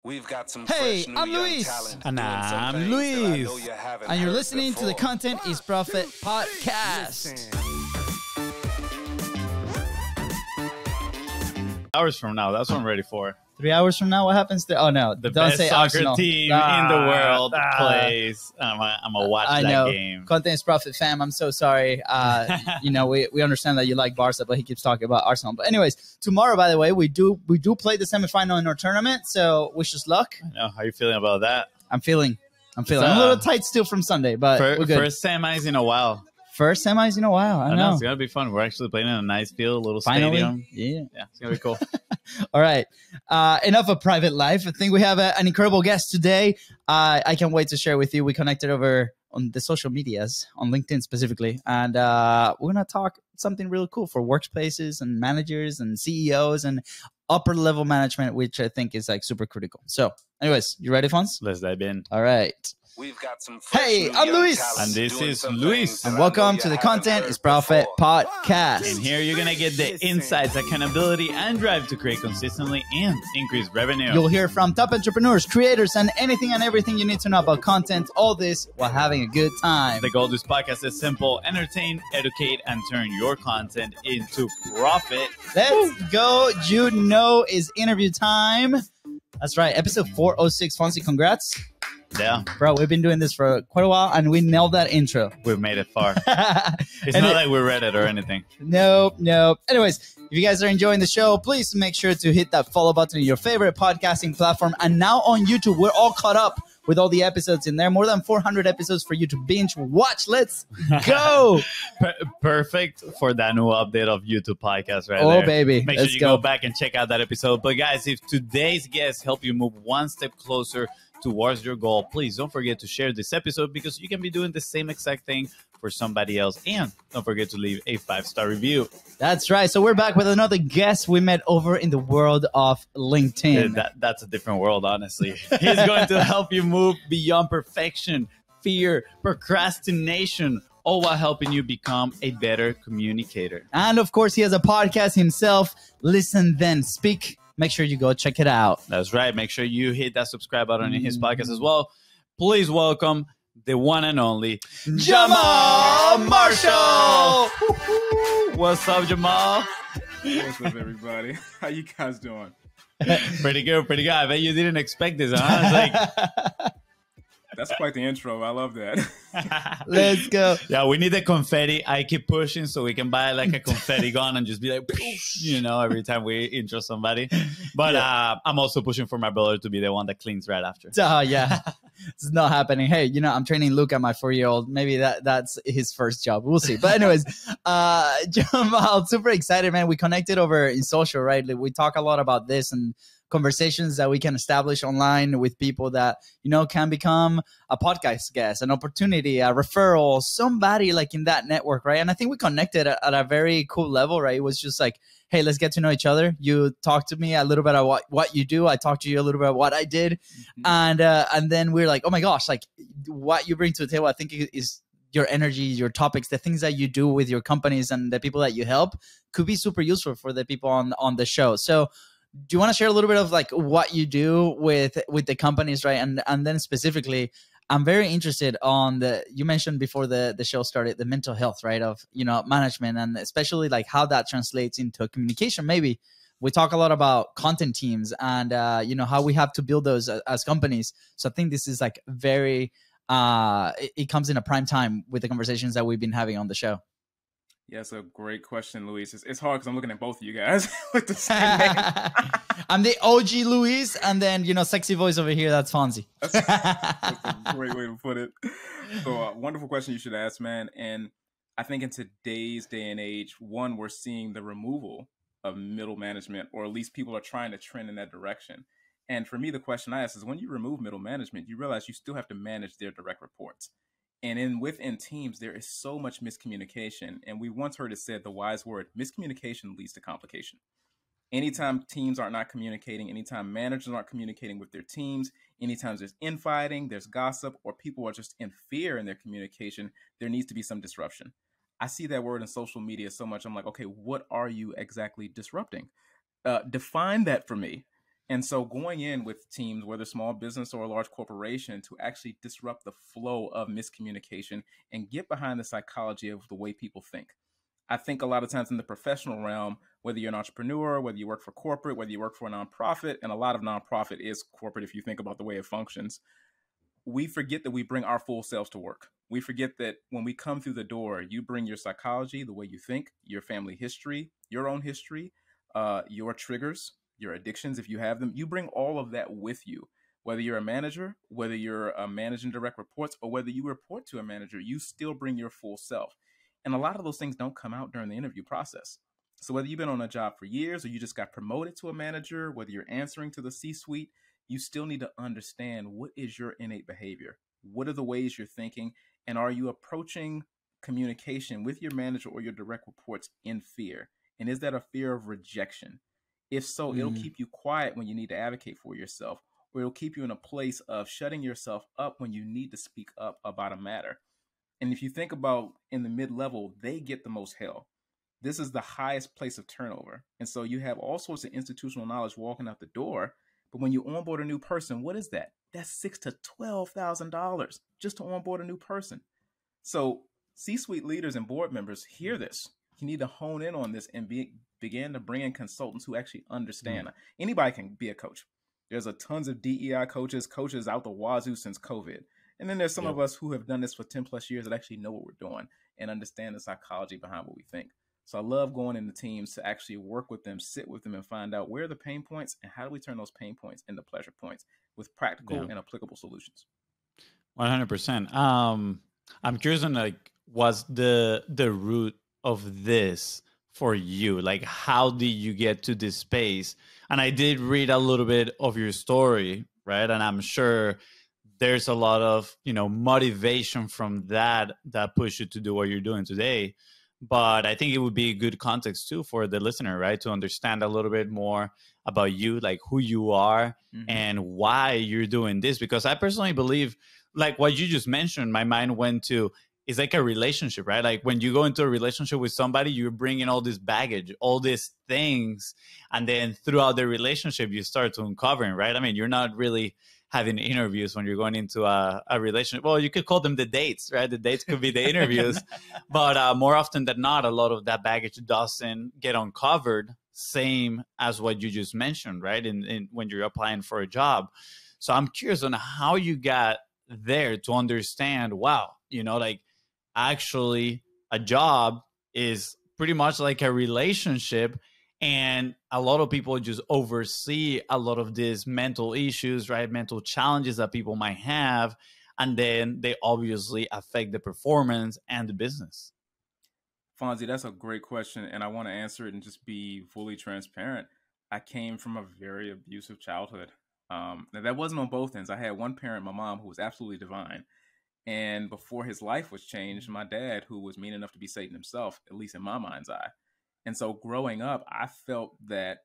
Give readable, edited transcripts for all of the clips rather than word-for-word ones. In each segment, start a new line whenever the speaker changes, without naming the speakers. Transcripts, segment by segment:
Hey, I'm Luis.
And I'm Luis.
And you're listening to the Content is Profit podcast.
Hours from now, that's what I'm ready for.
3 hours from now, what happens to? Oh no,
The
don't
best
say
soccer
Arsenal.
team in the world plays. I'm gonna watch
I
that
know.
game.
Content is Profit fam. I'm so sorry. We understand that you like Barca, but he keeps talking about Arsenal. But anyways, tomorrow, by the way, we do play the semifinal in our tournament. So wish us luck.
I know. How are you feeling about that?
I'm feeling. I'm a little tight still from Sunday, but we're good.
First semis in a while.
First semis in a while. I know.
It's gonna be fun. We're actually playing in a nice field, a little
Finally,
stadium.
Yeah,
it's gonna be cool.
All right. Enough of private life. I think we have an incredible guest today. I can't wait to share with you. We connected over on the social medias, on LinkedIn specifically, and we're gonna talk something really cool for workplaces and managers and CEOs and upper level management, which I think is like super critical. So, anyways, you ready, Fonz?
Let's dive in.
All right. Hey, I'm Luis.
And this is Luis.
And welcome to the Content is Profit podcast.
And here you're going to get the insights, accountability, and drive to create consistently and increase revenue.
You'll hear from top entrepreneurs, creators, and anything and everything you need to know about content. All this while having a good time.
The goal of this podcast is simple: entertain, educate, and turn your content into profit.
Let's go. You know is interview time. That's right. Episode 406. Fonzie, congrats.
Yeah.
Bro, we've been doing this for quite a while, and we nailed that intro.
We've made it far. It's not like we read it or anything.
Nope. Anyways, if you guys are enjoying the show, please make sure to hit that follow button in your favorite podcasting platform. And now on YouTube, we're all caught up with all the episodes in there. More than 400 episodes for you to binge watch. Let's go.
Perfect for that new update of YouTube podcast right
there.
Oh,
baby.
Make sure you go back and check out that episode. But guys, if today's guests help you move one step closer towards your goal, please don't forget to share this episode, because you can be doing the same exact thing for somebody else. And don't forget to leave a 5-star review.
That's right. So we're back with another guest we met over in the world of LinkedIn.
That's a different world, honestly. He's going to help you move beyond perfection, fear, procrastination, all while helping you become a better communicator.
And of course, he has a podcast himself, Listen Then Speak. Make sure you go check it out.
That's right. Make sure you hit that subscribe button in his podcast as well. Please welcome the one and only Jamal Marshall. What's up, Jamal?
What's up, everybody? How you guys doing?
Pretty good. I bet you didn't expect this, huh? It's like...
That's quite the intro. I love that.
Let's go.
Yeah, we need the confetti. I keep pushing so we can buy like a confetti gun and just be like, every time we intro somebody. But I'm also pushing for my brother to be the one that cleans right after.
Yeah. It's not happening. Hey, I'm training Luca, my 4-year-old. Maybe that's his first job. We'll see. But anyways, Jamal, super excited, man. We connected over in social, right? We talk a lot about this and conversations that we can establish online with people that, can become a podcast guest, an opportunity, a referral, somebody like in that network, right? And I think we connected at a very cool level, right? It was just like, hey, let's get to know each other. You talk to me a little bit about what you do. I talk to you a little bit about what I did. Mm-hmm. And then we're like, oh my gosh, like what you bring to the table, I think is your energy, your topics, the things that you do with your companies and the people that you help could be super useful for the people on the show. So do you want to share a little bit of like what you do with the companies, right? And then specifically, I'm very interested on you mentioned before the show started, the mental health, right? Of, management, and especially like how that translates into communication. Maybe we talk a lot about content teams and, how we have to build those as companies. So I think this is like very, it comes in a prime time with the conversations that we've been having on the show.
Yeah, it's a great question, Luis. It's hard because I'm looking at both of you guys with the same name.
I'm the OG Luis, and then, sexy voice over here, that's Fonzie.
That's a great way to put it. So, wonderful question you should ask, man. And I think in today's day and age, one, we're seeing the removal of middle management, or at least people are trying to trend in that direction. And for me, the question I ask is, when you remove middle management, you realize you still have to manage their direct reports. And within teams, there is so much miscommunication. And we once heard it said, the wise word, miscommunication leads to complication. Anytime teams are not communicating, anytime managers aren't communicating with their teams, anytime there's infighting, there's gossip, or people are just in fear in their communication, there needs to be some disruption. I see that word in social media so much. I'm like, okay, what are you exactly disrupting? Define that for me. And so going in with teams, whether small business or a large corporation, to actually disrupt the flow of miscommunication and get behind the psychology of the way people think. I think a lot of times in the professional realm, whether you're an entrepreneur, whether you work for corporate, whether you work for a nonprofit, and a lot of nonprofit is corporate if you think about the way it functions, we forget that we bring our full selves to work. We forget that when we come through the door, you bring your psychology, the way you think, your family history, your own history, your triggers, your addictions, if you have them. You bring all of that with you. Whether you're a manager, whether you're managing direct reports, or whether you report to a manager, you still bring your full self. And a lot of those things don't come out during the interview process. So whether you've been on a job for years or you just got promoted to a manager, whether you're answering to the C-suite, you still need to understand what is your innate behavior. What are the ways you're thinking? And are you approaching communication with your manager or your direct reports in fear? And is that a fear of rejection? If so, it'll keep you quiet when you need to advocate for yourself, or it'll keep you in a place of shutting yourself up when you need to speak up about a matter. And if you think about in the mid-level, they get the most hell. This is the highest place of turnover. And so you have all sorts of institutional knowledge walking out the door. But when you onboard a new person, what is that? That's $6,000 to $12,000 just to onboard a new person. So C-suite leaders and board members hear this. You need to hone in on this and begin to bring in consultants who actually understand. Anybody can be a coach. There's a tons of DEI coaches out the wazoo since COVID. And then there's some of us who have done this for 10 plus years that actually know what we're doing and understand the psychology behind what we think. So I love going into teams to actually work with them, sit with them, and find out where are the pain points and how do we turn those pain points into pleasure points with practical and applicable solutions.
100%. I'm curious on like, what's the root of this for you? Like, how did you get to this space? And I did read a little bit of your story, right? And I'm sure there's a lot of, motivation from that pushed you to do what you're doing today. But I think it would be a good context too for the listener, right? To understand a little bit more about you, like who you are and why you're doing this. Because I personally believe, like what you just mentioned, my mind went to, it's like a relationship, right? Like when you go into a relationship with somebody, you're bringing all this baggage, all these things. And then throughout the relationship, you start to uncovering, right? I mean, you're not really having interviews when you're going into a relationship. Well, you could call them the dates, right? The dates could be the interviews. But more often than not, a lot of that baggage doesn't get uncovered, same as what you just mentioned, right? In when you're applying for a job. So I'm curious on how you got there to understand, wow, like actually a job is pretty much like a relationship. And a lot of people just oversee a lot of these mental issues, right? Mental challenges that people might have. And then they obviously affect the performance and the business.
Fonzie, that's a great question. And I want to answer it and just be fully transparent. I came from a very abusive childhood. Now that wasn't on both ends. I had one parent, my mom, who was absolutely divine. And before his life was changed, my dad, who was mean enough to be Satan himself, at least in my mind's eye. And so growing up, I felt that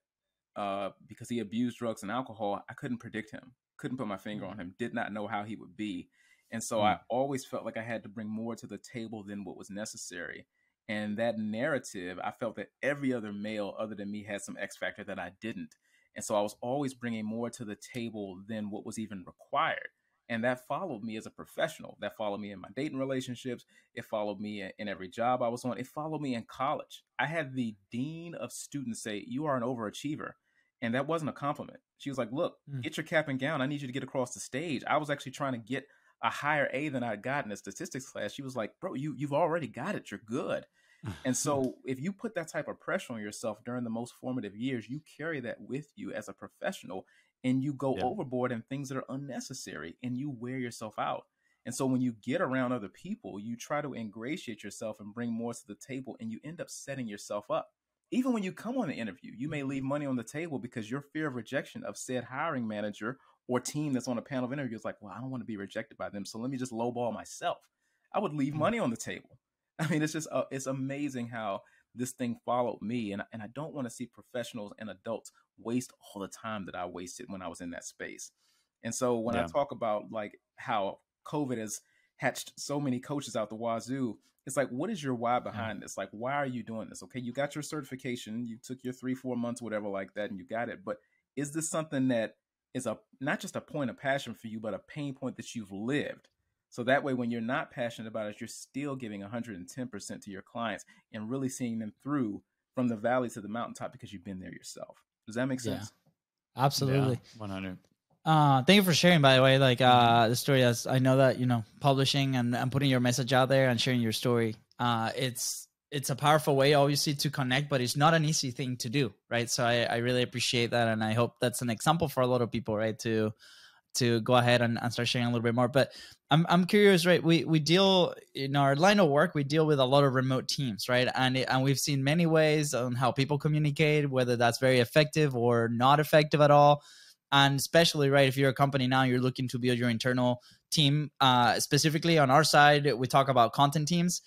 because he abused drugs and alcohol, I couldn't predict him, couldn't put my finger on him, did not know how he would be. And so I always felt like I had to bring more to the table than what was necessary. And that narrative, I felt that every other male other than me had some X factor that I didn't. And so I was always bringing more to the table than what was even required. And that followed me as a professional. That followed me in my dating relationships. It followed me in every job I was on. It followed me in college. I had the dean of students say, "You are an overachiever." And that wasn't a compliment. She was like, "Look, get your cap and gown. I need you to get across the stage." I was actually trying to get a higher A than I'd gotten in a statistics class. She was like, "Bro, you've already got it. You're good." And so if you put that type of pressure on yourself during the most formative years, you carry that with you as a professional. And you go overboard in things that are unnecessary and you wear yourself out. And so when you get around other people, you try to ingratiate yourself and bring more to the table and you end up setting yourself up. Even when you come on an interview, you may leave money on the table because your fear of rejection of said hiring manager or team that's on a panel of interviews like, well, I don't want to be rejected by them. So let me just lowball myself. I would leave money on the table. I mean, it's just, it's amazing how this thing followed me. And I don't want to see professionals and adults waste all the time that I wasted when I was in that space. And so when I talk about like how COVID has hatched so many coaches out the wazoo, it's like, what is your why behind this? Like, why are you doing this? Okay, you got your certification, you took your 3-4 months, whatever like that, and you got it. But is this something that is not just a point of passion for you, but a pain point that you've lived? So that way, when you're not passionate about it, you're still giving 110% to your clients and really seeing them through from the valley to the mountaintop because you've been there yourself. Does that make sense?
Yeah, absolutely.
Yeah, 100.
Thank you for sharing, by the way, like the story. As I know that, you know, publishing and putting your message out there and sharing your story, it's a powerful way, obviously, to connect, but it's not an easy thing to do, right? So I really appreciate that, and I hope that's an example for a lot of people, right, to go ahead and start sharing a little bit more. But I'm curious, right? We deal in our line of work, we deal with a lot of remote teams, right? And we've seen many ways on how people communicate, whether that's very effective or not effective at all. And especially, right, if you're a company now, you're looking to build your internal team. Specifically on our side, we talk about content teams.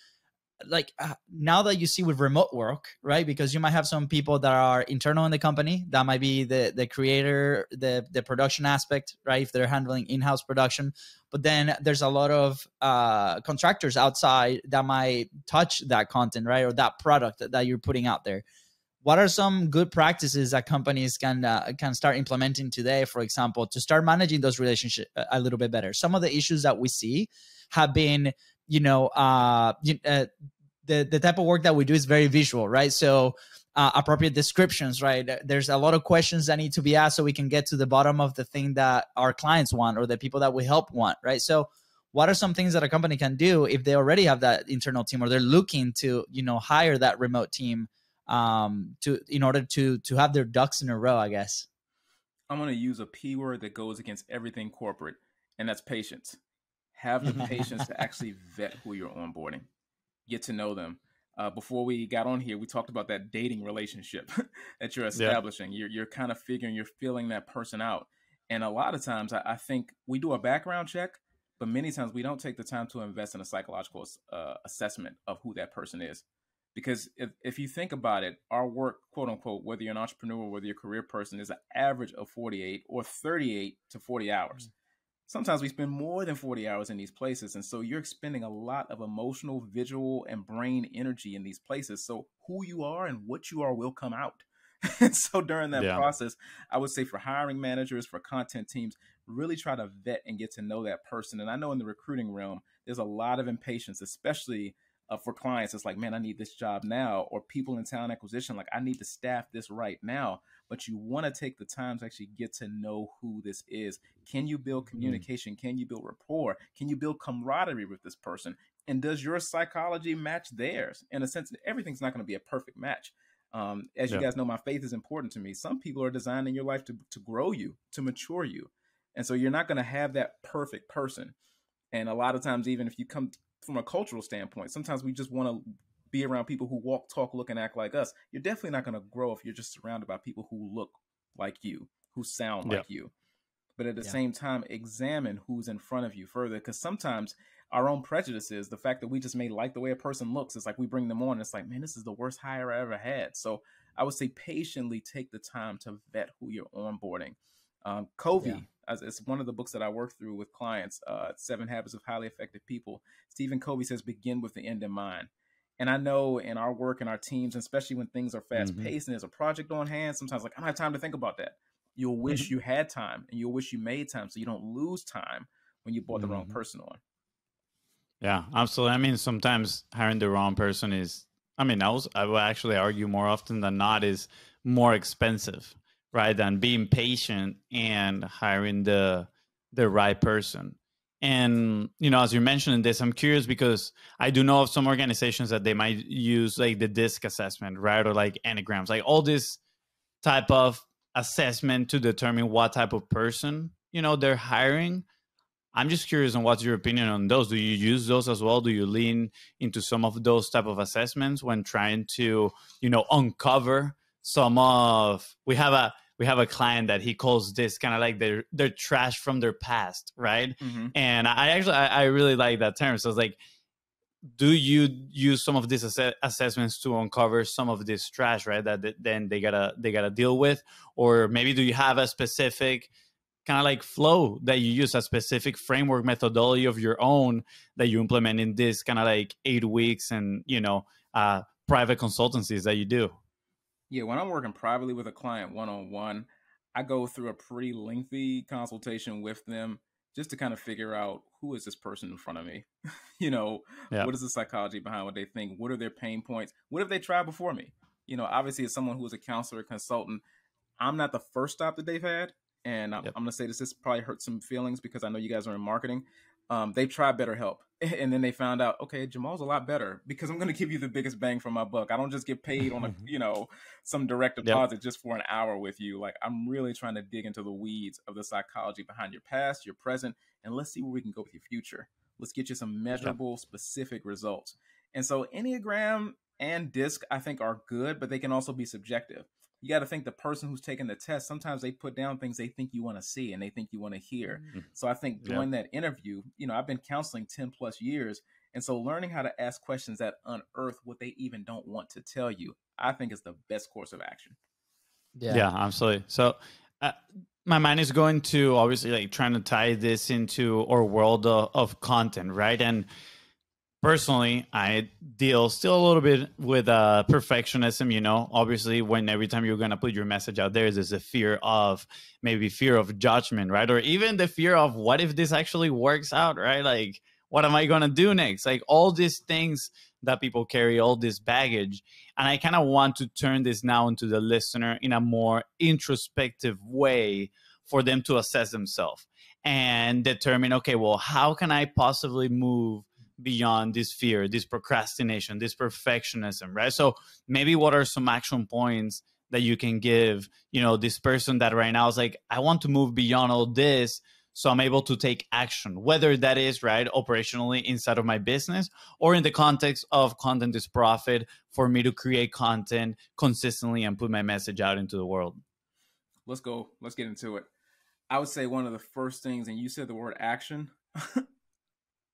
Like now that you see with remote work, right? Because you might have some people that are internal in the company. That might be the creator, the production aspect, right? If they're handling in-house production. But then there's a lot of contractors outside that might touch that content, right? Or that product that you're putting out there. What are some good practices that companies can start implementing today, for example, to start managing those relationships a little bit better? Some of the issues that we see have been, you know, the type of work that we do is very visual, right? So appropriate descriptions, right? There's a lot of questions that need to be asked so we can get to the bottom of the thing that our clients want or the people that we help want, right? So what are some things that a company can do if they already have that internal team or they're looking to, you know, hire that remote team in order to have their ducks in a row, I guess?
I'm going to use a P word that goes against everything corporate, and that's patience. Have the patience to actually vet who you're onboarding, get to know them. Before we got on here, we talked about that dating relationship that you're establishing. Yeah. You're kind of figuring, you're feeling that person out. And a lot of times I think we do a background check, but many times we don't take the time to invest in a psychological assessment of who that person is. Because if you think about it, our work, quote unquote, whether you're an entrepreneur, whether you're a career person, is an average of 48 or 38 to 40 hours. Sometimes we spend more than 40 hours in these places. And so you're expending a lot of emotional, visual, and brain energy in these places. So who you are and what you are will come out. And so during that process, I would say for hiring managers, for content teams, really try to vet and get to know that person. And I know in the recruiting realm, there's a lot of impatience, especially for clients. It's like, man, I need this job now. Or people in talent acquisition, like, I need to staff this right now. But you want to take the time to actually get to know who this is. Can you build communication? Can you build rapport? Can you build camaraderie with this person? And does your psychology match theirs? In a sense, everything's not going to be a perfect match. As you guys know, my faith is important to me. Some people are designed in your life to grow you, to mature you. And so you're not going to have that perfect person. And a lot of times, even if you come from a cultural standpoint, sometimes we just want to be around people who walk, talk, look, and act like us. You're definitely not going to grow if you're just surrounded by people who look like you, who sound like you. But at the same time, examine who's in front of you further, because sometimes our own prejudices, the fact that we just may like the way a person looks, it's like we bring them on. And it's like, man, this is the worst hire I ever had. So I would say patiently take the time to vet who you're onboarding. Covey, it's one of the books that I work through with clients, 7 Habits of Highly Effective People. Stephen Covey says, begin with the end in mind. And I know in our work and our teams, especially when things are fast paced and there's a project on hand, sometimes like, I don't have time to think about that. You'll wish you had time, and you'll wish you made time so you don't lose time when you brought the wrong person on.
Yeah, absolutely. I mean, sometimes hiring the wrong person is, I mean, I will actually argue more often than not is more expensive, right, than being patient and hiring the right person. And, you know, as you're mentioning this, I'm curious because I do know of some organizations that they might use like the DISC assessment, right? Or like Enneagrams, like all this type of assessment to determine what type of person, you know, they're hiring. I'm just curious on what's your opinion on those. Do you use those as well? Do you lean into some of those type of assessments when trying to, you know, uncover some of, we have a client that he calls this kind of like their trash from their past, right? And I really like that term. So it's like, do you use some of these assessments to uncover some of this trash, right? That then they gotta deal with, or maybe do you have a specific kind of like flow that you use, a specific framework methodology of your own that you implement in this kind of like 8 weeks and, you know, private consultancies that you do?
Yeah, when I'm working privately with a client one-on-one, I go through a pretty lengthy consultation with them just to kind of figure out, who is this person in front of me?
Yeah.
What is the psychology behind what they think? What are their pain points? What have they tried before me? Obviously, as someone who is a counselor, consultant, I'm not the first stop that they've had. And I'm going to say this probably hurts some feelings because I know you guys are in marketing. They've tried BetterHelp, and then they found out, okay, Jamal's a lot better because I'm going to give you the biggest bang for my buck. I don't just get paid on some direct deposit just for an hour with you. Like, I'm really trying to dig into the weeds of the psychology behind your past, your present, and let's see where we can go with your future. Let's get you some measurable, specific results. And so Enneagram and DISC, I think, are good, but they can also be subjective. You got to think the person who's taking the test, sometimes they put down things they think you want to see and they think you want to hear. So I think during that interview, I've been counseling 10 plus years. And so learning how to ask questions that unearth what they even don't want to tell you, I think is the best course of action.
Yeah, absolutely. So my mind is going to obviously like trying to tie this into our world of content, right? And personally, I deal still a little bit with perfectionism, obviously when every time you're going to put your message out there, there's a fear of judgment, right? Or even the fear of what if this actually works out, right? Like, what am I going to do next? Like all these things that people carry, all this baggage. And I kind of want to turn this now into the listener in a more introspective way for them to assess themselves and determine, okay, well, how can I possibly move beyond this fear, this procrastination, this perfectionism, right? So maybe what are some action points that you can give, this person that right now is like, I want to move beyond all this, so I'm able to take action, whether that is, right, operationally inside of my business or in the context of content is profit for me to create content consistently and put my message out into the world.
Let's go. Let's get into it. I would say one of the first things, and you said the word action,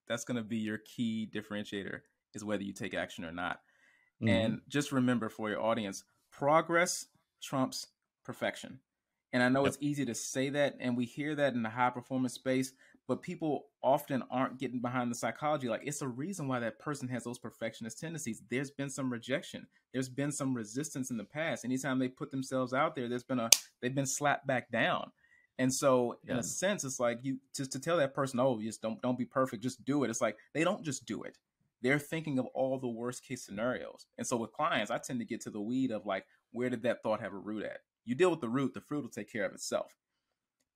that's going to be your key differentiator, is whether you take action or not. And just remember for your audience, progress trumps perfection. And I know it's easy to say that, and we hear that in the high performance space, but people often aren't getting behind the psychology. Like, it's a reason why that person has those perfectionist tendencies. There's been some rejection. There's been some resistance in the past. Anytime they put themselves out there, they've been slapped back down. And so in a sense, it's like you just to tell that person, oh, just don't be perfect, just do it. It's like they don't just do it. They're thinking of all the worst case scenarios. And so with clients, I tend to get to the weed of like, where did that thought have a root at? You deal with the root, the fruit will take care of itself.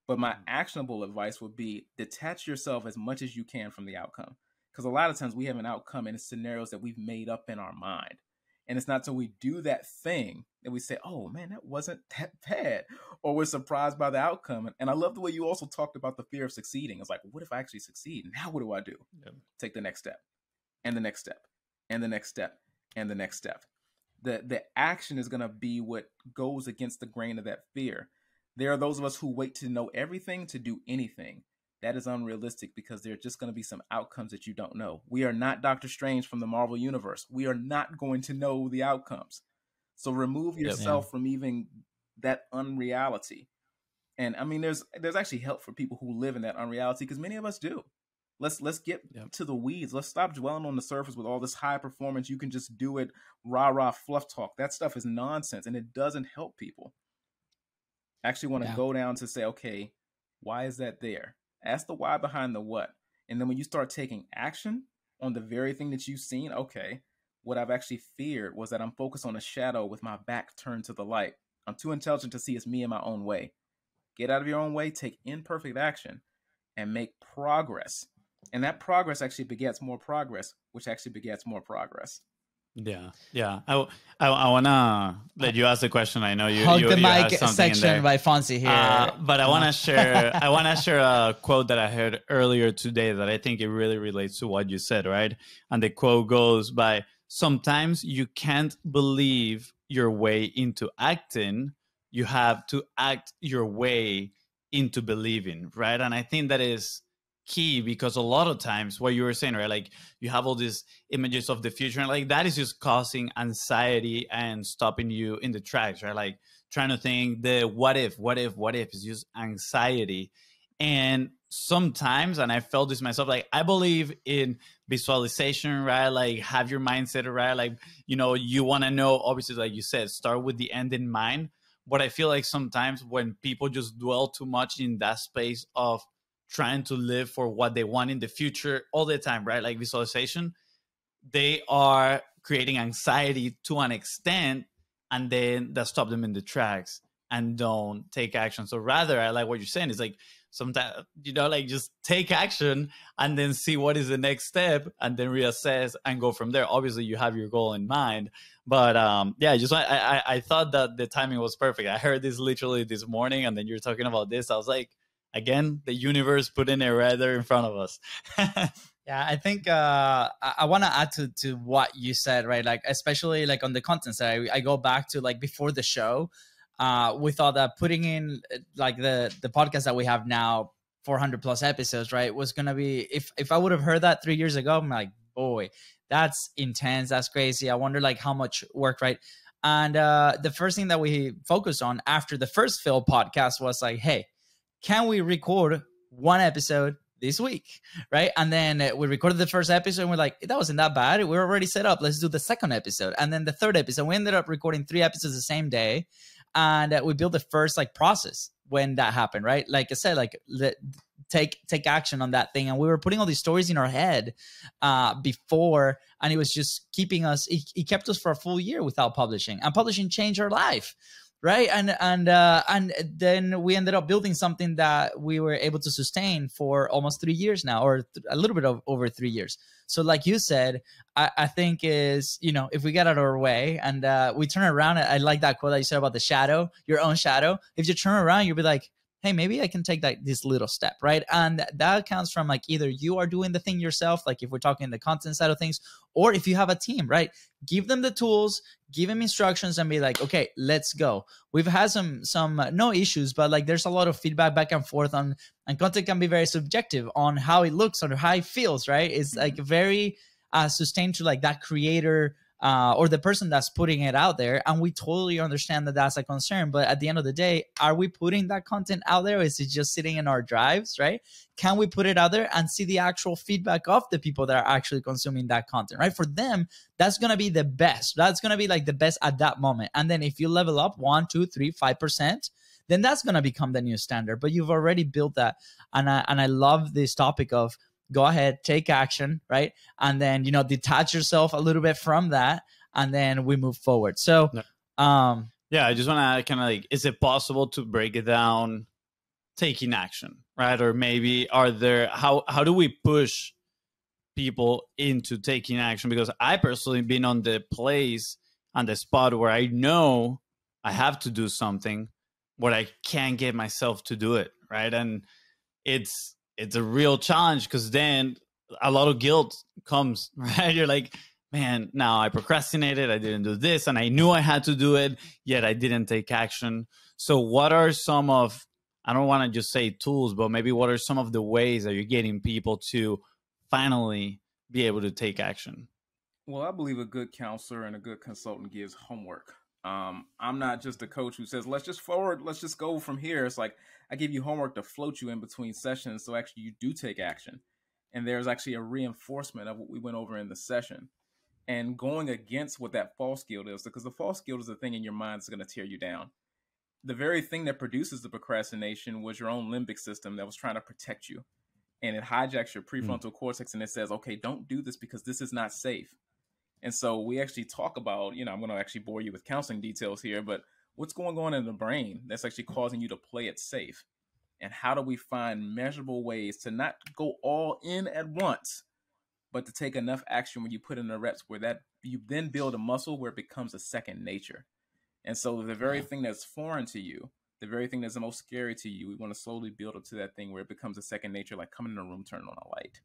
But my actionable advice would be detach yourself as much as you can from the outcome. Because a lot of times we have an outcome in scenarios that we've made up in our mind. And it's not till we do that thing that we say, oh man, that wasn't that bad. Or we're surprised by the outcome. And I love the way you also talked about the fear of succeeding. It's like, what if I actually succeed? Now what do I do? Take the next step, and the next step, and the next step, and the next step. The action is going to be what goes against the grain of that fear. There are those of us who wait to know everything to do anything. That is unrealistic because there are just going to be some outcomes that you don't know. We are not Doctor Strange from the Marvel Universe. We are not going to know the outcomes. So remove yourself from even that unreality. And I mean, there's actually help for people who live in that unreality because many of us do. Let's get to the weeds. Let's stop dwelling on the surface with all this high performance. You can just do it, rah fluff talk. That stuff is nonsense and it doesn't help people. I actually want to go down to say, okay, why is that there? Ask the why behind the what. And then when you start taking action on the very thing that you've seen, okay, what I've actually feared was that I'm focused on a shadow with my back turned to the light. I'm too intelligent to see it's me in my own way. Get out of your own way, take imperfect action, and make progress. And that progress actually begets more progress, which actually begets more progress.
Yeah. I want to let you ask the question. I know you
Hug the mic
have something
section by FONZI here.
But I want to share. I want to share a quote that I heard earlier today that I think it really relates to what you said, right? And the quote goes by: "Sometimes you can't believe your way into acting. You have to act your way into believing." Right? And I think that is key because a lot of times what you were saying, right, like you have all these images of the future and like that is just causing anxiety and stopping you in the tracks, right? Like trying to think the what if is just anxiety. And sometimes, and I felt this myself, like I believe in visualization, right? Like have your mindset right, like you want to know, obviously, like you said, start with the end in mind. But I feel like sometimes when people just dwell too much in that space of trying to live for what they want in the future all the time, right? Like visualization, they are creating anxiety to an extent, and then that stop them in the tracks and don't take action. So rather, I like what you're saying, is like sometimes, like just take action and then see what is the next step and then reassess and go from there. Obviously you have your goal in mind, but yeah, just I thought that the timing was perfect. I heard this literally this morning, and then you're talking about this. I was like, again, the universe putting it right there in front of us.
Yeah, I think I want to add to what you said, right? Like, especially like on the content side, I go back to like before the show, we thought that putting in like the podcast that we have now, 400 plus episodes, right, was going to be, if I would have heard that 3 years ago, I'm like, boy, that's intense. That's crazy. I wonder like how much work, right? And the first thing that we focused on after the first Phil podcast was like, hey, can we record one episode this week, right? And then we recorded the first episode and we're like, that wasn't that bad. We're already set up. Let's do the second episode. And then the third episode, we ended up recording 3 episodes the same day. And we built the first like process when that happened, right? Like I said, like take action on that thing. And we were putting all these stories in our head before, and it was just keeping us, it kept us for a full year without publishing, and publishing changed our life. Right. And then we ended up building something that we were able to sustain for almost 3 years now, or a little bit of over 3 years. So like you said, I think is, if we get out of our way and we turn around, I like that quote that you said about the shadow, your own shadow. If you turn around, you'll be like, hey, maybe I can take this little step, right? And that counts from like either you are doing the thing yourself, like if we're talking the content side of things, or if you have a team, right? Give them the tools, give them instructions, and be like, okay, let's go. We've had some no issues, but like there's a lot of feedback back and forth and content can be very subjective on how it looks or how it feels, right? It's like very sustained to like that creator or the person that's putting it out there. And we totally understand that that's a concern. But at the end of the day, are we putting that content out there? Or is it just sitting in our drives, right? Can we put it out there and see the actual feedback of the people that are actually consuming that content, right? For them, that's going to be the best. That's going to be like the best at that moment. And then if you level up 1, 2, 3, 5%, then that's going to become the new standard. But you've already built that. And I love this topic of go ahead, take action, right? And then, detach yourself a little bit from that, and then we move forward. So,
yeah, I just want to kind of like, is it possible to break it down, taking action, right? Or maybe how do we push people into taking action? Because I personally been on the place, on the spot where I know I have to do something, but I can't get myself to do it, right? And it's a real challenge, because then a lot of guilt comes, right? You're like, man, now I procrastinated, I didn't do this, and I knew I had to do it, yet I didn't take action. So what are some of, I don't want to just say tools, but maybe what are some of the ways that you're getting people to finally be able to take action?
Well, I believe a good counselor and a good consultant gives homework. I'm not just a coach who says, let's just go from here. It's like, I give you homework to float you in between sessions, so actually you do take action. And there's actually a reinforcement of what we went over in the session. And going against what that false guilt is, because the false guilt is the thing in your mind that's going to tear you down. The very thing that produces the procrastination was your own limbic system that was trying to protect you. And it hijacks your prefrontal cortex, and it says, okay, don't do this because this is not safe. And so we actually talk about, I'm going to actually bore you with counseling details here, but what's going on in the brain that's actually causing you to play it safe? And how do we find measurable ways to not go all in at once, but to take enough action when you put in the reps where that you then build a muscle where it becomes a second nature. And so the very thing that's foreign to you, the very thing that's the most scary to you, we want to slowly build up to that thing where it becomes a second nature, like coming in a room, turning on a light.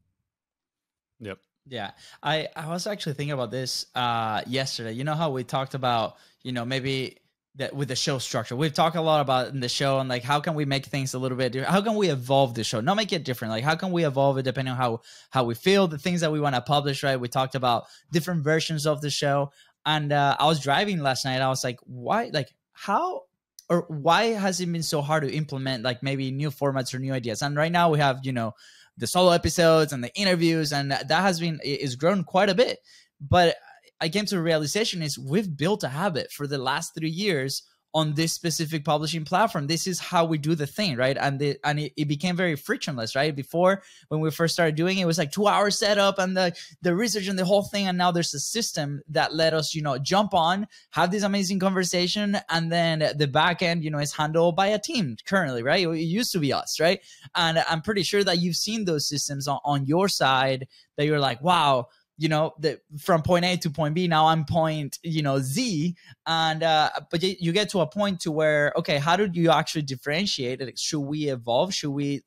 Yep.
Yeah, I was actually thinking about this yesterday. You know how we talked about, maybe that with the show structure, we've talked a lot about in the show, and like, how can we make things a little bit different? How can we evolve the show? Not make it different. Like, how can we evolve it depending on how we feel, the things that we want to publish, right? We talked about different versions of the show. And I was driving last night. I was like, why has it been so hard to implement like maybe new formats or new ideas? And right now we have, the solo episodes and the interviews, and that is grown quite a bit. But I came to a realization is we've built a habit for the last 3 years on this specific publishing platform. This is how we do the thing, right? And it became very frictionless, right? Before, when we first started doing it, it was like 2 hour setup and the research and the whole thing. And now there's a system that let us, jump on, have this amazing conversation, and then the back end, is handled by a team currently, right? It used to be us, right? And I'm pretty sure that you've seen those systems on your side that you're like, wow, from point A to point B, now I'm point, Z. And, but you get to a point to where, okay, how do you actually differentiate it? Should we evolve? Should we,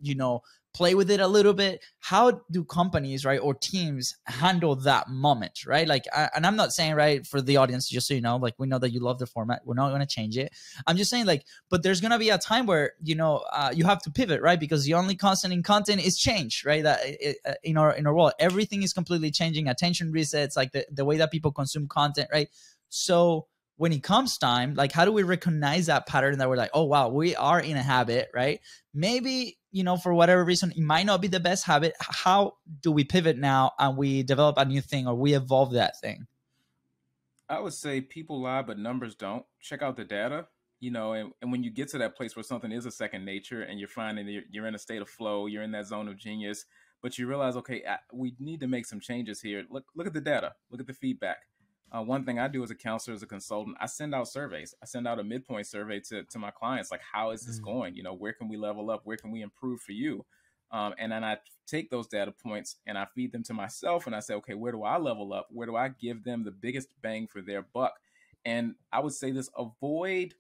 play with it a little bit? How do companies, right, or teams handle that moment, right? Like, and I'm not saying, right, for the audience, just so you know, like, we know that you love the format. We're not going to change it. I'm just saying, like, but there's going to be a time where, you have to pivot, right? Because the only constant in content is change, right? That in our world, everything is completely changing. Attention resets, like the way that people consume content, right? So when it comes time, like, how do we recognize that pattern that we're like, oh, wow, we are in a habit, right? Maybe, for whatever reason, it might not be the best habit. How do we pivot now and we develop a new thing, or we evolve that thing?
I would say people lie, but numbers don't. Check out the data, and when you get to that place where something is a second nature and you're finding you're in a state of flow, you're in that zone of genius, but you realize, okay, we need to make some changes here. Look at the data, look at the feedback. One thing I do as a counselor, as a consultant, I send out surveys. I send out a midpoint survey to my clients, like, how is this going? Where can we level up? Where can we improve for you? And then I take those data points and I feed them to myself, and I say, okay, where do I level up? Where do I give them the biggest bang for their buck? And I would say this: avoid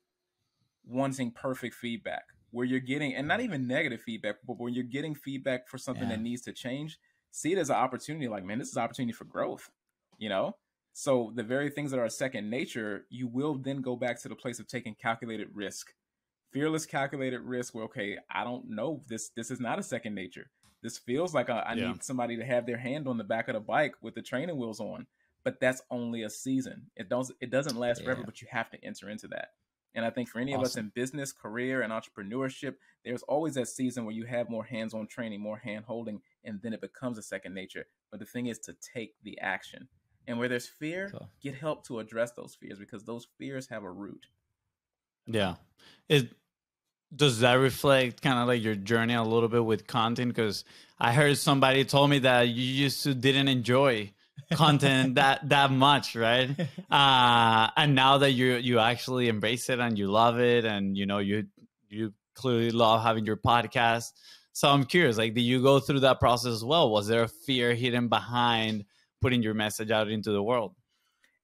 wanting perfect feedback where you're getting, and not even negative feedback, but when you're getting feedback for something that needs to change, see it as an opportunity. Like, man, this is an opportunity for growth, So the very things that are second nature, you will then go back to the place of taking calculated risk, fearless calculated risk, where, okay, I don't know, this is not a second nature. This feels like I need somebody to have their hand on the back of the bike with the training wheels on, but that's only a season. It doesn't last forever, but you have to enter into that. And I think for any of us in business, career, and entrepreneurship, there's always that season where you have more hands-on training, more hand-holding, and then it becomes a second nature. But the thing is to take the action. And where there's fear, get help to address those fears, because those fears have a root.
Yeah. Does that reflect kind of like your journey a little bit with content? Because I heard somebody told me that you used to didn't enjoy content that much, right? And now that you actually embrace it and you love it, and you clearly love having your podcast. So I'm curious, like, did you go through that process as well? Was there a fear hidden behind putting your message out into the world?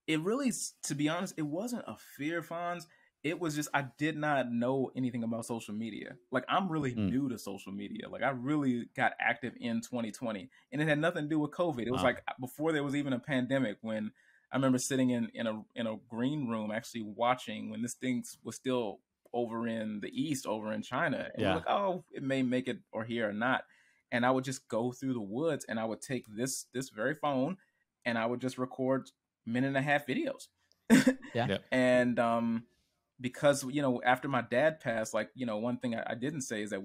It really, to be honest, it wasn't a fear, Fonz. It was just, I did not know anything about social media. Like, I'm really new to social media. Like, I really got active in 2020, and it had nothing to do with COVID. It was like before there was even a pandemic, when I remember sitting in a green room actually watching when this thing was still over in the East, over in China. And we're like, oh, it may make it or here or not. And I would just go through the woods, and I would take this very phone, and I would just record minute and a half videos. And because, after my dad passed, like, one thing I didn't say is that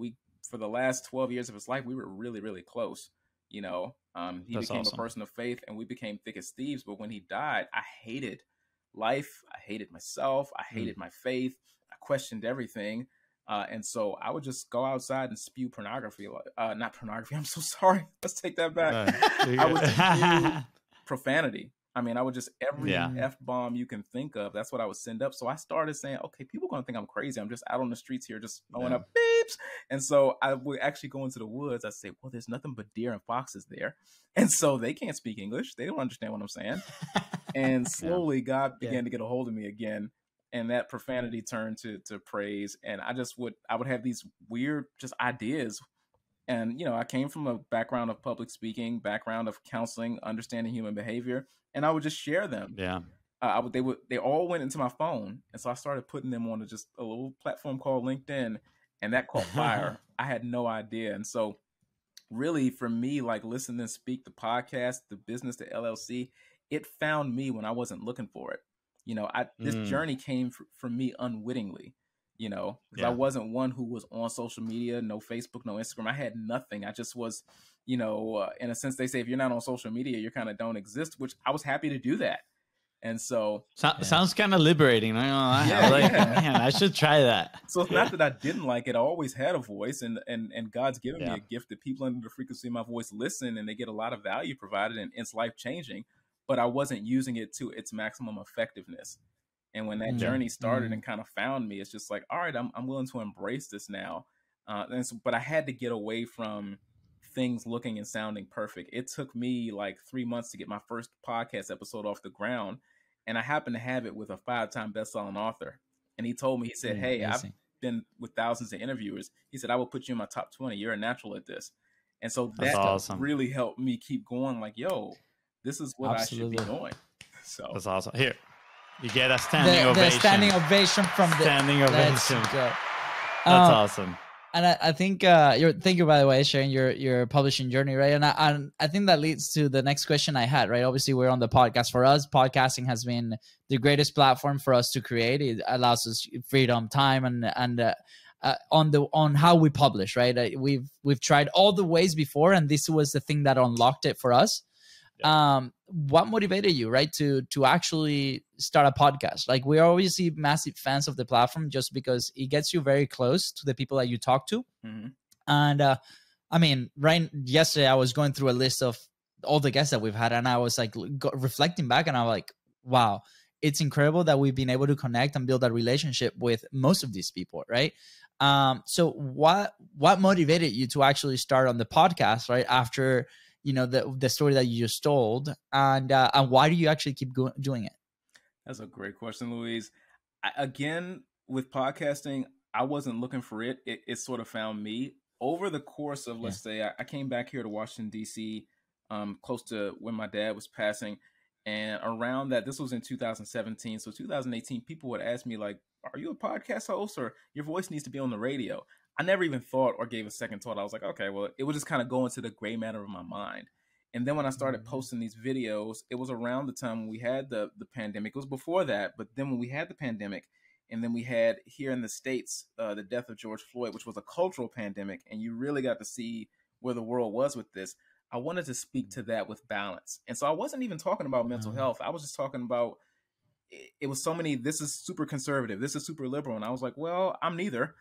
for the last 12 years of his life, we were really, really close. He That's became awesome. A person of faith, and we became thick as thieves. But when he died, I hated life. I hated myself. I hated my faith. I questioned everything. And so I would just go outside and spew pornography. Not pornography. I'm so sorry. Let's take that back. I would spew profanity. I mean, I would just, every F-bomb you can think of, that's what I would send up. So I started saying, okay, people are going to think I'm crazy. I'm just out on the streets here, just throwing up beeps. And so I would actually go into the woods. I say, well, there's nothing but deer and foxes there. And so they can't speak English. They don't understand what I'm saying. And slowly God began to get a hold of me again. And that profanity turned to praise. And I would have these weird just ideas. And, I came from a background of public speaking, background of counseling, understanding human behavior, and I would just share them.
Yeah.
They all went into my phone. And so I started putting them on just a little platform called LinkedIn, and that caught fire. I had no idea. And so really for me, like Listen and Speak, the podcast, the business, the LLC, it found me when I wasn't looking for it. This journey came from me unwittingly. Because I wasn't one who was on social media, no Facebook, no Instagram. I had nothing. I just was, in a sense, they say if you're not on social media, you kind of don't exist, which I was happy to do that. And so,
sounds kind of liberating. I
Yeah,
like,
yeah.
man, I should try that.
so it's not that I didn't like it. I always had a voice, and God's given me
Yeah.
a gift that people under the frequency of my voice listen, and they get a lot of value provided, and it's life changing. But I wasn't using it to its maximum effectiveness. And when that journey started and kind of found me, it's just like, all right, I'm willing to embrace this now. But I had to get away from things looking and sounding perfect. It took me like 3 months to get my first podcast episode off the ground. And I happened to have it with a 5-time best-selling author. And he told me, he said, hey,
Amazing.
I've been with thousands of interviewers. He said, I will put you in my top 20. You're a natural at this. And so
That's
that
awesome.
really helped me keep going like, yo, this is what
Absolutely.
I should be doing. So
That's awesome. Here, you get a standing
The
ovation.
standing ovation from the
Standing
Let's
ovation.
go.
That's awesome.
And I think thank you, by the way, sharing your publishing journey, right? And I think that leads to the next question I had, right? Obviously, we're on the podcast. For us, podcasting has been the greatest platform for us to create. It allows us freedom, time, and on how we publish, right? We've tried all the ways before, and this was the thing that unlocked it for us. What motivated you, right, to actually start a podcast? Like, we're obviously massive fans of the platform just because it gets you very close to the people that you talk to. And I mean, right yesterday I was going through a list of all the guests that we've had, and I was like reflecting back, and I'm like, wow, it's incredible that we've been able to connect and build a relationship with most of these people, right? So what motivated you to actually start on the podcast, right, after the story that you just told, and why do you actually keep doing it?
That's a great question, Luis. Again, with podcasting, I wasn't looking for it. It sort of found me over the course of, let's say, I came back here to Washington, D.C., close to when my dad was passing. And around that, this was in 2017. So 2018, people would ask me, like, are you a podcast host, or your voice needs to be on the radio? I never even thought or gave a second thought. I was like, okay, well, it would just kind of go into the gray matter of my mind. And then when I started posting these videos, it was around the time when we had the pandemic. It was before that, but then when we had the pandemic, and then we had here in the States, the death of George Floyd, which was a cultural pandemic, and you really got to see where the world was with this. I wanted to speak to that with balance. And so I wasn't even talking about mental health. I was just talking about, it was so many, this is super conservative, this is super liberal. And I was like, well, I'm neither.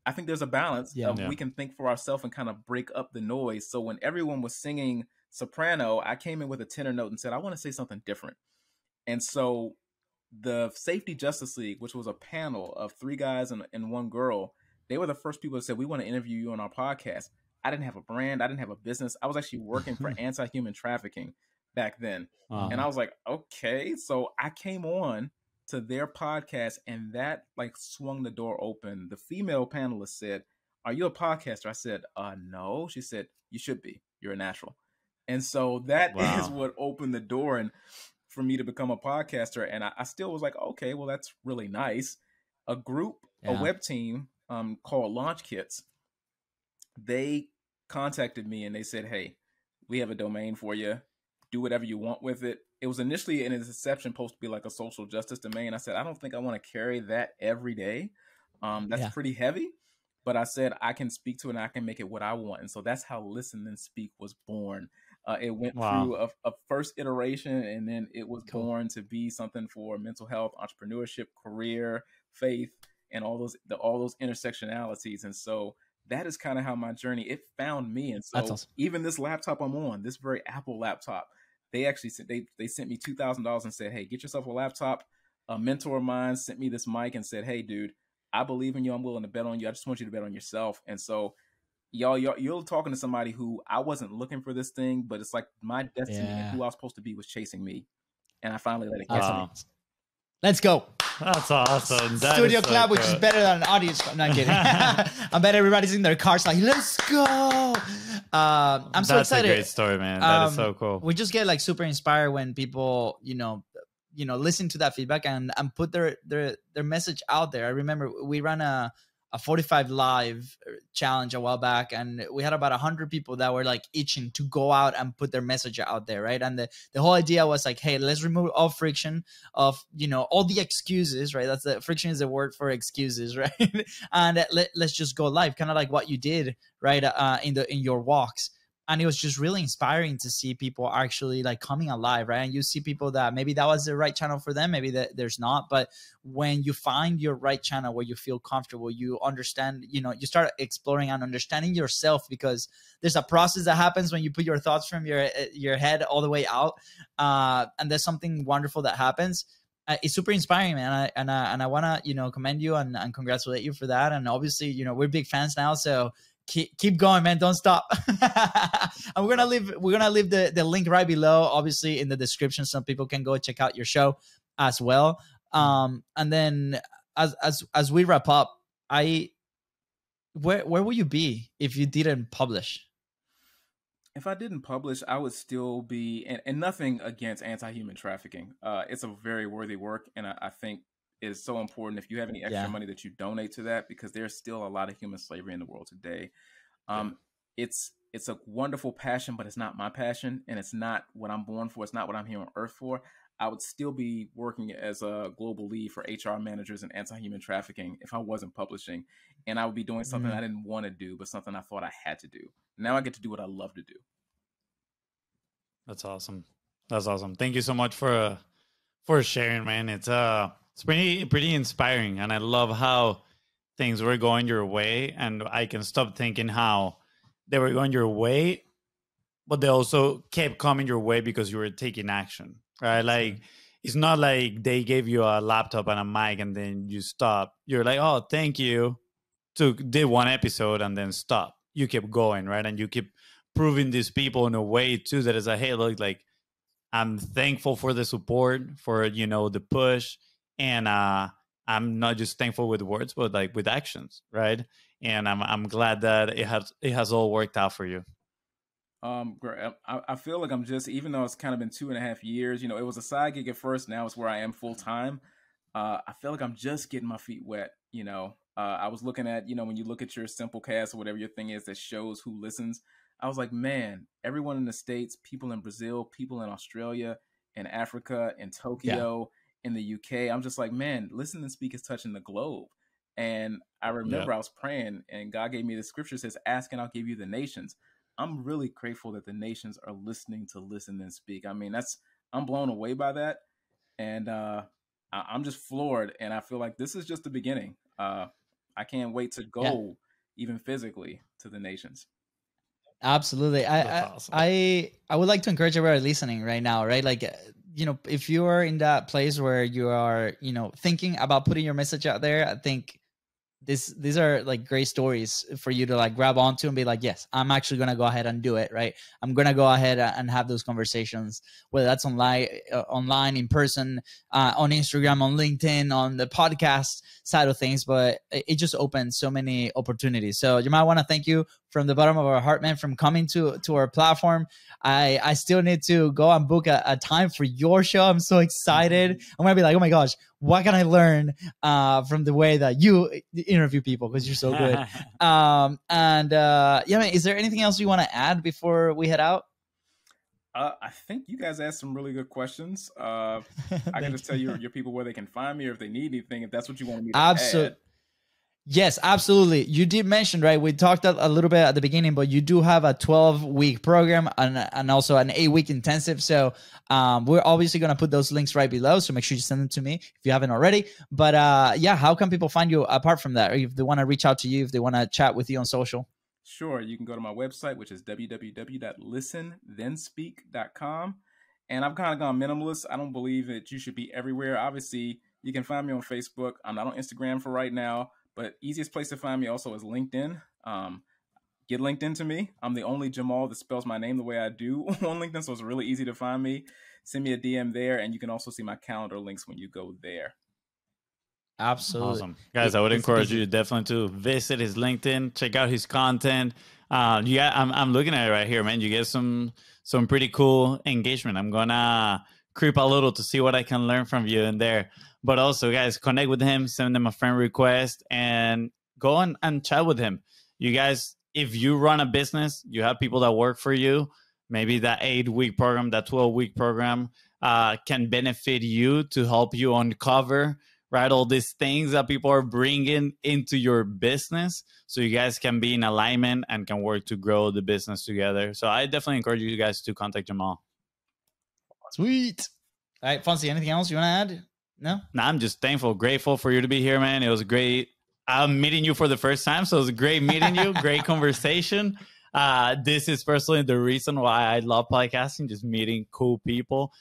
I think there's a balance of we can think for ourselves and kind of break up the noise. So when everyone was singing soprano, I came in with a tenor note and said, I want to say something different. And so the Safety Justice League, which was a panel of 3 guys and 1 girl, they were the first people that said, we want to interview you on our podcast. I didn't have a brand. I didn't have a business. I was actually working for anti-human trafficking back then. And I was like, okay. So I came on to their podcast, and that like swung the door open. The female panelist said, are you a podcaster? I said, no. She said, you should be. You're a natural. And so that is what opened the door and for me to become a podcaster. And I still was like, okay, well, that's really nice. A group, a web team called Launch Kits, they contacted me and they said, hey, we have a domain for you. Do whatever you want with it. It was initially in its inception supposed to be like a social justice domain. I said, I don't think I want to carry that every day. That's pretty heavy. But I said, I can speak to it and I can make it what I want. And so that's how Listen Then Speak was born. It went through a first iteration, and then it was born to be something for mental health, entrepreneurship, career, faith, and all those intersectionalities. And so that is kind of how my journey, it found me. And so
awesome.
Even this laptop I'm on, this very Apple laptop, they actually they sent me $2,000 and said, hey, get yourself a laptop. A mentor of mine sent me this mic and said, hey, dude, I believe in you. I'm willing to bet on you. I just want you to bet on yourself. And so you're talking to somebody who I wasn't looking for this thing, but it's like my destiny and who I was supposed to be was chasing me. And I finally let it catch me.
Let's go.
That's awesome. That
Studio
is so
clap, which
cool.
is better than an audience clap. No, I'm kidding. I bet everybody's in their cars like, let's go. I'm so excited.
That's a great story, man. That is so cool.
We just get like super inspired when people, listen to that feedback and put their message out there. I remember we ran a 45 live challenge a while back, and we had about 100 people that were like itching to go out and put their message out there, right? And the whole idea was like, hey, let's remove all friction of all the excuses, right? That's the friction is the word for excuses, right? And let's just go live, kind of like what you did, right? In your walks. And it was just really inspiring to see people actually like coming alive, right? And you see people that maybe that was the right channel for them, maybe that there's not. But when you find your right channel where you feel comfortable, you understand, you know, you start exploring and understanding yourself, because there's a process that happens when you put your thoughts from your head all the way out. And there's something wonderful that happens. It's super inspiring, man. And I want to, you know, commend you and congratulate you for that. And obviously, you know, we're big fans now. So keep going, man. Don't stop. And we're gonna leave the link right below, obviously in the description, so people can go check out your show as well. And then as we wrap up, where will you be if you didn't publish?
If I didn't publish, I would still be, and nothing against anti-human trafficking. It's a very worthy work, and I think it is so important if you have any extra money that you donate to that, because there's still a lot of human slavery in the world today. It's a wonderful passion, but it's not my passion, and it's not what I'm born for. It's not what I'm here on earth for. I would still be working as a global lead for HR managers and anti-human trafficking if I wasn't publishing, and I would be doing something I didn't want to do, but something I thought I had to do. Now I get to do what I love to do.
That's awesome. That's awesome. Thank you so much for sharing, man. It's pretty inspiring, and I love how things were going your way, and I can stop thinking how they were going your way, but they also kept coming your way because you were taking action, right? Like, it's not like they gave you a laptop and a mic and then you stop. You're like, oh, thank you, did one episode and then stop. You kept going, right? And you keep proving these people in a way too that is like, hey, look, like, I'm thankful for the support, for, you know, the push, and I'm not just thankful with words, but like with actions, right? And I'm glad that it has all worked out for you.
I feel like I'm just, even though it's kind of been 2.5 years, you know, it was a side gig at first. Now it's where I am full time. I feel like I'm just getting my feet wet. You know, I was looking at, you know, when you look at your Simplecast or whatever your thing is that shows who listens, I was like, man, everyone in the States, people in Brazil, people in Australia, in Africa, in Tokyo, in the UK. I'm just like, man, Listen and Speak is touching the globe. And I remember I was praying and God gave me the scripture, says, ask and I'll give you the nations. I'm really grateful that the nations are listening to Listen and Speak. I mean, I'm blown away by that. And I'm just floored. And I feel like this is just the beginning. I can't wait to go even physically to the nations.
Absolutely.
Awesome.
I would like to encourage everybody listening right now, right? Like, you know, if you are in that place where you are, you know, thinking about putting your message out there, I think these are like great stories for you to like grab onto and be like, yes, I'm actually going to go ahead and do it. Right. I'm going to go ahead and have those conversations, whether that's online, in person, on Instagram, on LinkedIn, on the podcast side of things. But it just opens so many opportunities. So you might want to thank you from the bottom of our heart, man, from coming to our platform. I still need to go and book a time for your show. I'm so excited. I'm going to be like, oh my gosh, what can I learn from the way that you interview people? Because you're so good. Man, is there anything else you want to add before we head out?
I think you guys asked some really good questions. I can just tell your people where they can find me, or if they need anything, if that's what you want me to add.
Yes, absolutely. You did mention, right? We talked a little bit at the beginning, but you do have a 12-week program and also an 8-week intensive. So we're obviously going to put those links right below. So make sure you send them to me if you haven't already. But how can people find you apart from that? Or if they want to reach out to you, if they want to chat with you on social?
Sure. You can go to my website, which is www.listenthenSpeak.com. And I've kind of gone minimalist. I don't believe that you should be everywhere. Obviously, you can find me on Facebook. I'm not on Instagram for right now. But easiest place to find me also is LinkedIn. Get LinkedIn to me. I'm the only Jamal that spells my name the way I do on LinkedIn, so it's really easy to find me. Send me a DM there, and you can also see my calendar links when you go there.
Absolutely.
Awesome. Guys, I would encourage you definitely to visit his LinkedIn, check out his content. I'm looking at it right here, man. You get some pretty cool engagement. I'm going to creep a little to see what I can learn from you in there. But also, guys, connect with him, send him a friend request, and go on and chat with him. You guys, if you run a business, you have people that work for you, maybe that 8-week program, that 12-week program can benefit you to help you uncover, right? All these things that people are bringing into your business so you guys can be in alignment and can work to grow the business together. So I definitely encourage you guys to contact Jamal.
Sweet. All right, Fonzie, anything else you want to add? No?
No, I'm just thankful, grateful for you to be here, man. It was great. I'm meeting you for the first time, so it was great meeting you. Great conversation. This is personally the reason why I love podcasting, just meeting cool people,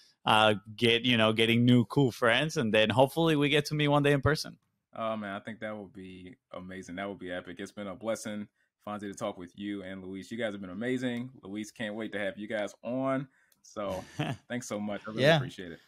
getting new cool friends, and then hopefully we get to meet one day in person.
Oh, man, I think that would be amazing. That would be epic. It's been a blessing, Fonzie, to talk with you and Luis. You guys have been amazing. Luis, can't wait to have you guys on. So thanks so much. I really appreciate it.